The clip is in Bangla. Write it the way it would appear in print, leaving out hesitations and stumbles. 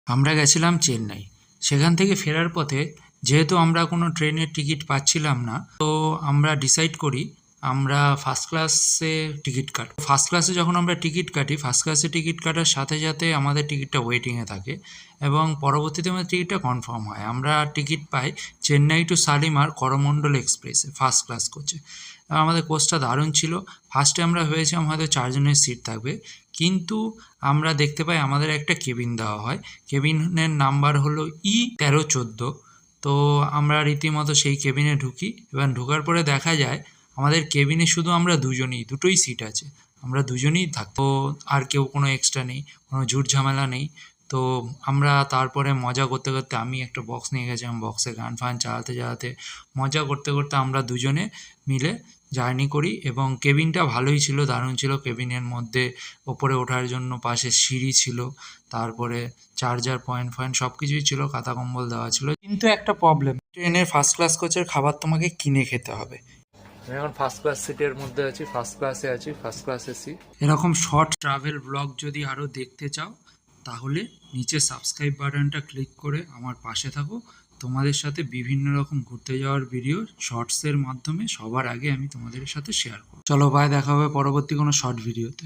আমরা গেছিলাম চেন্নাই। সেখান থেকে ফেরার পথে যেহেতু আমরা কোনো ট্রেনের টিকিট পাচ্ছিলাম না, তো আমরা ডিসাইড করি আমরা ফার্স্ট ক্লাসে টিকিট কাটব। ফার্স্ট ক্লাসে যখন আমরা টিকিট কাটি, ফার্স্ট ক্লাসে টিকিট কাটার সাথে সাথে আমাদের টিকিটটা ওয়েটিংয়ে থাকে এবং পরবর্তীতে আমাদের টিকিটটা কনফার্ম হয়। আমরা টিকিট পাই চেন্নাই টু শালিমার করমণ্ডল এক্সপ্রেসে ফার্স্ট ক্লাস কোচে। আমাদের কোচটা দারুণ ছিল। ফার্স্টে আমরা ভেবেছিলাম হয়তো 4 জনের সিট থাকবে, কিন্তু আমরা দেখতে পাই আমাদের একটা কেবিন দেওয়া হয়। কেবিনের নাম্বার হলো E1314। তো আমরা রীতিমতো সেই কেবিনে ঢুকি এবং ঢোকার পরে দেখা যায় আমাদের কেবিনে শুধু আমরা দুজনই, দুটোই সিট আছে, আমরা দুজনেই থাকবো, আর কেউ কোনো এক্সট্রা নেই, কোনো ঝুট ঝামেলা নেই। তো আমরা তারপরে মজা করতে করতে, আমি একটা বক্স নিয়ে গেছিলাম, বক্সে গান ফান চালাতে চালাতে মজা করতে করতে আমরা দুজনে মিলে জার্নি করি এবং কেবিনটা ভালোই ছিল, দারুণ ছিল। কেবিনের মধ্যে ওপরে ওঠার জন্য পাশে সিঁড়ি ছিল, তারপরে চার্জার পয়েন্ট ফয়েন্ট সব কিছুই ছিল, কাঁথা কম্বল দেওয়া ছিল। কিন্তু একটা প্রবলেম, ট্রেনের ফার্স্ট ক্লাস কোচের খাবার তোমাকে কিনে খেতে হবে। আমি এখন ফার্স্ট ক্লাস সিটের মধ্যে আছি, ফার্স্ট ক্লাসে আছি, ফার্স্ট ক্লাস এসি। এরকম শর্ট ট্রাভেল ব্লগ যদি আরও দেখতে চাও, তাহলে নিচে সাবস্ক্রাইব বাটনটা ক্লিক করে আমার পাশে থাকো। তোমাদের সাথে বিভিন্ন রকম ঘুরতে যাওয়ার ভিডিও শর্টসের মাধ্যমে সবার আগে আমি তোমাদের সাথে শেয়ার করব। চলো বাই, দেখা হবে পরবর্তী কোনো শর্ট ভিডিওতে।